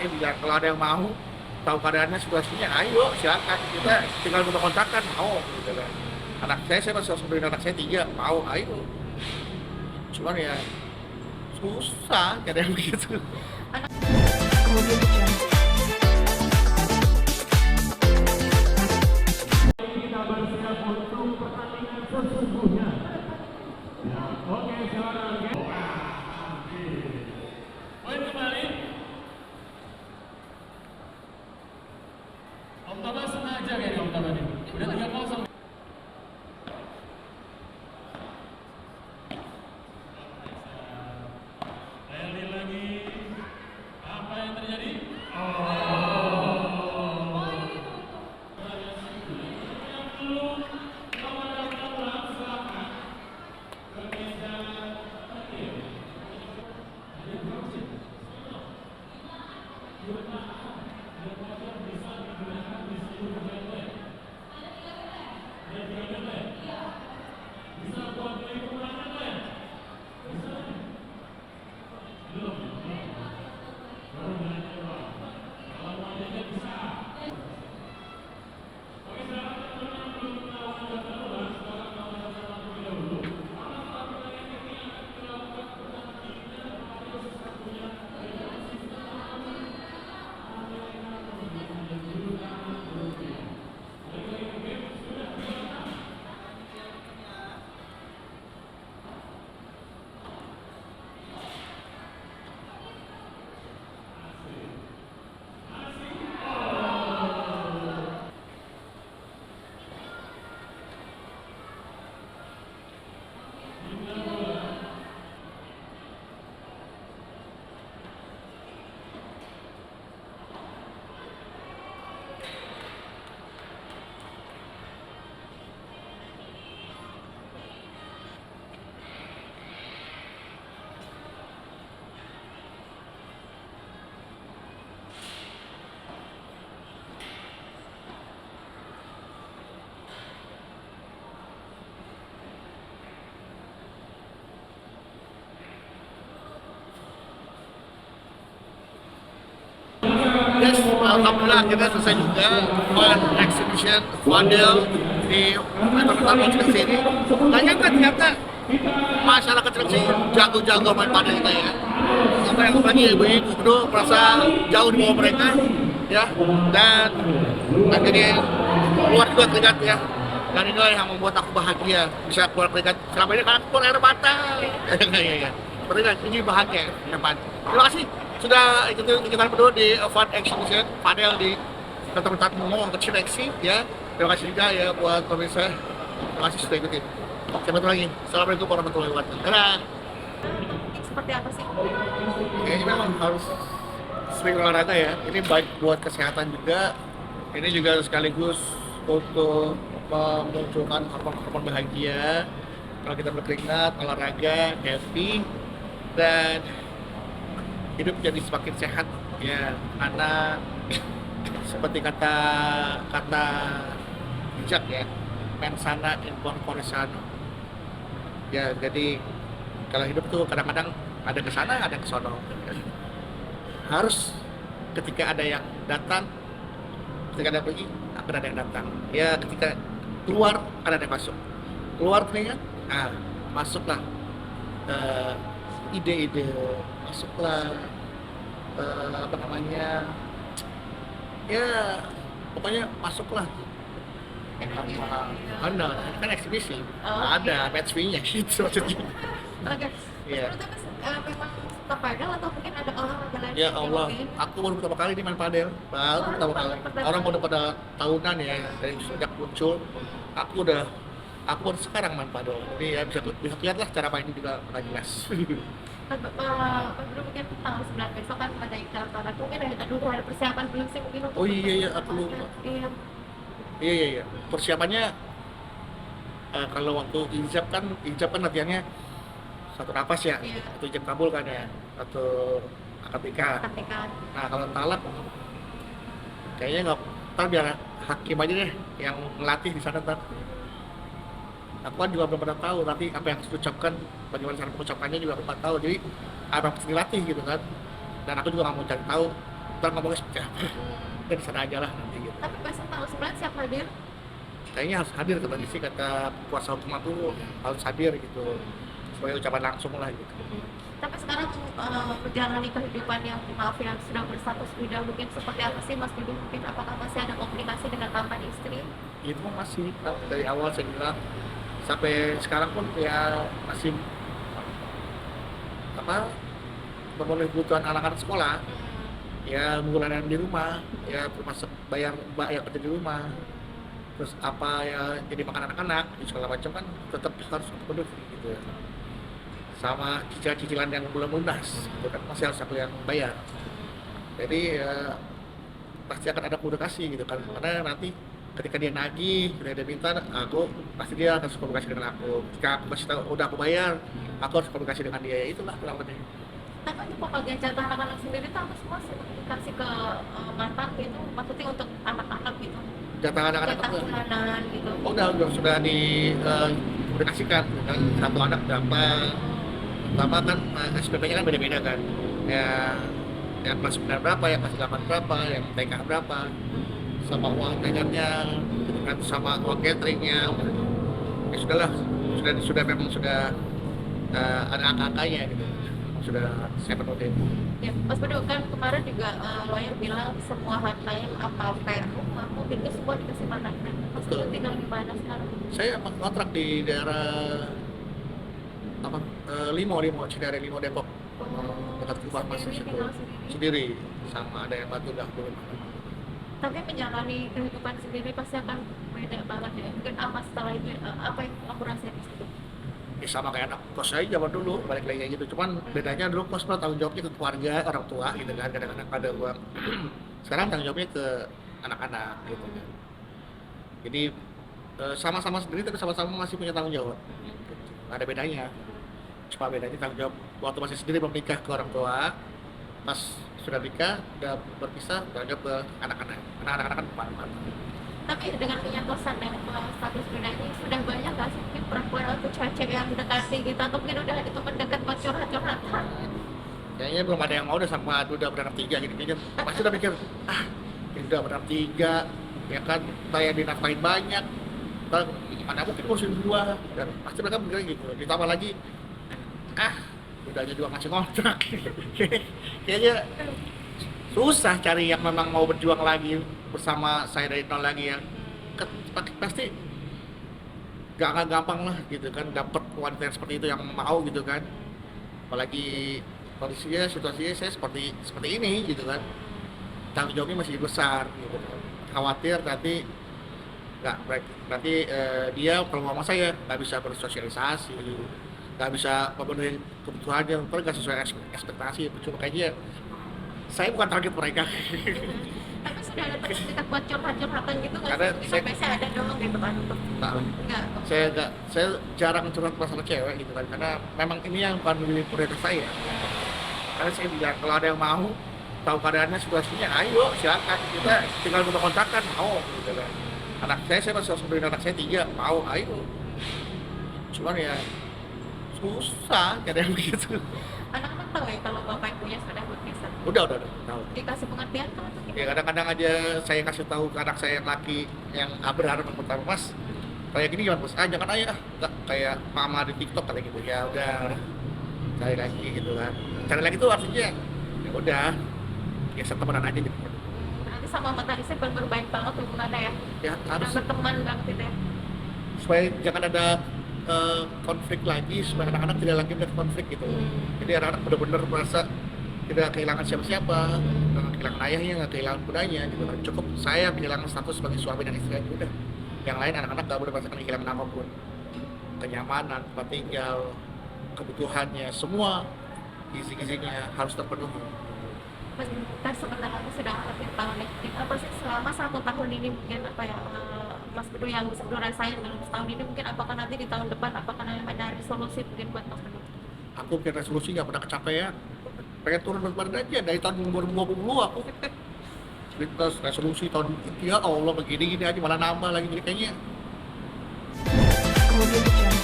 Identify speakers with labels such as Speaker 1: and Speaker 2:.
Speaker 1: Bila kalau ada yang mau tahu keadaannya situasinya, ayo silakan, kita tinggal minta kontakkan, mau gitu kan. Saya masih harus beri anak saya 3, mau, ayo. Cuman ya susah ada yang begitu.
Speaker 2: Kemudian Jam.
Speaker 3: Poin kembali. Om Thomas sengaja kayaknya Om Thomas ini. Udah 3-0. Lagi. Apa yang terjadi?
Speaker 1: Yes, alhamdulillah kita selesai juga Fun Exhibition Fadel di Metropolitan Cilengsi ini. Ternyata masyarakat Cilengsi jago-jago main padel kita ya. Sampai yang lagi ibu-ibu Kudo merasa jauh di bawah mereka ya, dan akhirnya keluar juga keringat ya. Dan inilah yang membuat aku bahagia bisa keluar keringat selama ini, karena aku keluar air mata. Ya. Seperti ini bahagia ya, Pak. Terima kasih sudah ikutan berdua di Fun Exhibition Padel di tempat Momo kecil Cilengsi ya. Terima kasih juga ya buat pemirsa. Terima kasih sudah ikutin. Sampai ketemu lagi. Assalamualaikum warahmatullahi wabarakatuh. Dadah.
Speaker 2: Seperti apa sih?
Speaker 1: Kayaknya memang harus sering olahraga ya. Ini baik buat kesehatan juga. Ini juga sekaligus untuk memunculkan hormon-hormon bahagia. Kalau kita berkeringat, olahraga, happy, dan hidup jadi semakin sehat ya, karena seperti kata bijak ya, mens sana in corpore sano ya. Jadi kalau hidup tuh kadang-kadang ada ke sana ada ke sono, harus ketika ada yang datang, ketika ada yang pergi akan ada yang datang ya. Ketika keluar akan ada yang masuk, keluar keringat, masuklah ide-ide, masuklah apa namanya ya, pokoknya masuklah Anda kan eksibisi, ada match fee-nya gitu maksudnya.
Speaker 2: Oke.
Speaker 1: Iya.
Speaker 2: Menurut memang suka padel atau mungkin ada olahraga lain?
Speaker 1: Ya Allah, aku baru pertama kali ini main padel, baru pertama kali. Orang udah pada tahunan ya, dari sejak muncul, aku baru sekarang main padel. Jadi ya bisa lihat lah cara mainnya juga pernah jelas.
Speaker 2: Baru mungkin tanggal 9 besok kan ada iklan produk, mungkin ada persiapan belum sih mungkin untuk
Speaker 1: Oh iya aku lupa. Iya. Persiapannya kalau waktu ijab kan latihannya satu napas ya, atau ijab kabul kan ya, atau akad nikah. Nah kalau talak kayaknya nggak, ntar biar hakim aja deh yang ngelatih di sana ntar. Aku kan juga belum pernah tahu nanti apa yang harus diucapkan, bagaimana cara mengucapkannya juga aku nggak tahu, jadi apa yang harus dilatih gitu kan. Dan aku juga nggak mau cari tahu Ntar ngomongnya seperti apa. Kita di sana aja lah nanti gitu.
Speaker 2: Tapi besok tanggal 9 siap hadir?
Speaker 1: Kayaknya harus hadir kata sih, kata kuasa hukum aku harus hadir gitu. Sebagai ucapan langsung lah gitu.
Speaker 2: Tapi sekarang menjalani kehidupan yang maaf ya sudah berstatus bidang mungkin seperti apa sih Mas Didi? Mungkin apakah masih ada komunikasi dengan mantan istri?
Speaker 1: Itu masih dari awal saya bilang sampai sekarang pun ya masih apa memenuhi kebutuhan anak-anak sekolah, ya bulanan di rumah, ya termasuk bayar mbak yang kerja di rumah, terus apa ya jadi makan anak-anak di segala macam kan tetap harus penuh gitu, sama cicilan-cicilan yang belum lunas itu kan masih harus aku yang bayar. Jadi ya pasti akan ada komunikasi gitu kan, karena nanti ketika dia nagih, ketika dia minta, aku pasti dia harus komunikasi dengan aku. Ketika aku masih tahu udah aku bayar, aku harus komunikasi dengan dia. Itulah kurang lebih.
Speaker 2: Tapi untuk pembagian jatah anak-anak sendiri itu apa semua sih dikasih ke mantan gitu? Maksudnya untuk anak-anak gitu?
Speaker 1: Jatah anak-anak
Speaker 2: Jatah
Speaker 1: aku
Speaker 2: bulanan gitu?
Speaker 1: udah sudah dikomunikasikan kan, satu anak berapa. Pertama kan SPP-nya kan beda-beda kan. Ya yang kelas 9 berapa, yang kelas 8 berapa, yang TK berapa, sama uang jajannya, gitu kan, sama uang cateringnya. Ya sudahlah, memang sudah ada angka-angkanya gitu, sudah saya penuhi.
Speaker 2: Ya, Mas Bedu kan kemarin juga lawyer bilang semua hartanya apa rumah, mobil itu semua dikasih mantan. Mas Bedu tinggal di mana sekarang?
Speaker 1: Saya kontrak di daerah apa Limo Cidare Limo Depok, dekat rumah Mas
Speaker 2: Sendiri,
Speaker 1: situ.
Speaker 2: tinggal
Speaker 1: Sendiri, sama ada yang bantu dah belum.
Speaker 2: Tapi menjalani kehidupan sendiri pasti akan beda banget ya. Mungkin apa setelah itu apa yang aku rasain di situ?
Speaker 1: Ya sama kayak anak kos saya zaman dulu, balik lagi kayak gitu. Cuman bedanya dulu kos mah tanggung jawabnya ke keluarga, orang tua gitu kan, kadang-kadang ada uang. Sekarang tanggung jawabnya ke anak-anak gitu kan. Jadi sama-sama sendiri tapi sama-sama masih punya tanggung jawab. Ada bedanya. Cuma bedanya tanggung jawab waktu masih sendiri belum nikah ke orang tua, pas sudah nikah udah berpisah tanggung jawab ke anak-anak. Karena anak-anak kan empat.
Speaker 2: Tapi dengan penyatosan dan status beda ini sudah banyak gak sih mungkin perempuan atau cewek yang mendekati gitu atau mungkin udah itu mendekat buat curhat-curhatan?
Speaker 1: Kayaknya belum ada yang mau udah sama udah beranak tiga gitu kayaknya. Pasti udah mikir ini udah beranak tiga, ya kan saya dinafkahin banyak, kan mana mungkin ngurusin dua, dan pasti mereka mikirnya gitu. Ditambah lagi udahnya juga ngasih kontrak. Kayaknya susah cari yang memang mau berjuang lagi bersama saya dari nol lagi yang pasti gak akan gampang lah gitu kan, dapat wanita yang seperti itu yang mau gitu kan, apalagi kondisinya situasinya saya seperti ini gitu kan, tanggung jawabnya masih besar gitu, khawatir nanti dia kalau ngomong saya nggak bisa bersosialisasi, nggak bisa memenuhi kebutuhannya, kalau nggak sesuai ekspektasi, cuma kayaknya saya bukan target mereka.
Speaker 2: Tapi sudah ada terdekat buat curhat-curhatan gitu nggak
Speaker 1: Karena
Speaker 2: sih?
Speaker 1: saya-
Speaker 2: Biasanya ada dong gitu kan untuk enggak.
Speaker 1: Saya jarang curhat masalah cewek gitu kan, karena memang ini yang bukan menjadi prioritas saya. Karena saya bilang kalau ada yang mau tahu keadaannya, situasinya, ayo silakan, kita tinggal minta kontakkan, mau gitu kan. Anak saya masih harus beri anak saya 3, mau, ayo. Cuman ya susah ada yang begitu.
Speaker 2: Anak-anak tahu ya kalau bapak ibunya sudah berpisah.
Speaker 1: Udah tahu.
Speaker 2: Dikasih pengertian kan atau
Speaker 1: Ya
Speaker 2: gimana?
Speaker 1: kadang-kadang aja saya kasih tahu ke anak saya yang laki yang berharap pertama, Mas kayak gini gimana Mas? Jangan ayah, enggak kayak mama di TikTok kayak gitu. Ya udah cari lagi gitu kan. Cari lagi tuh artinya ya udah ya temenan aja gitu.
Speaker 2: Nanti sama mantan istri berbaik banget hubungannya ya.
Speaker 1: Ya harus
Speaker 2: Udah berteman banget gitu ya.
Speaker 1: supaya jangan ada konflik lagi, supaya anak-anak tidak lagi melihat konflik gitu. Jadi anak-anak benar-benar merasa tidak kehilangan siapa-siapa, nggak kehilangan ayahnya, nggak kehilangan budanya gitu kan. Cukup saya kehilangan status sebagai suami dan istri aja udah. Yang lain anak-anak nggak boleh merasakan kehilangan apapun. Kenyamanan, tempat tinggal, kebutuhannya, semua gizi-gizinya harus terpenuhi.
Speaker 2: Mas, kita sebentar lagi sudah akhir tahun ya. Apa sih selama 1 tahun ini mungkin apa ya Mas Bedu yang bisa Bedu rasain dalam setahun ini mungkin apakah nanti di tahun depan apakah ada resolusi mungkin buat Mas Bedu?
Speaker 1: Aku bikin resolusi nggak pernah kecapean. Pengen turun berat badan aja dari tahun 2020 aku. Terus resolusi tahun ya Allah begini-gini aja malah nambah lagi, jadi kayaknya
Speaker 4: Audio Jungle.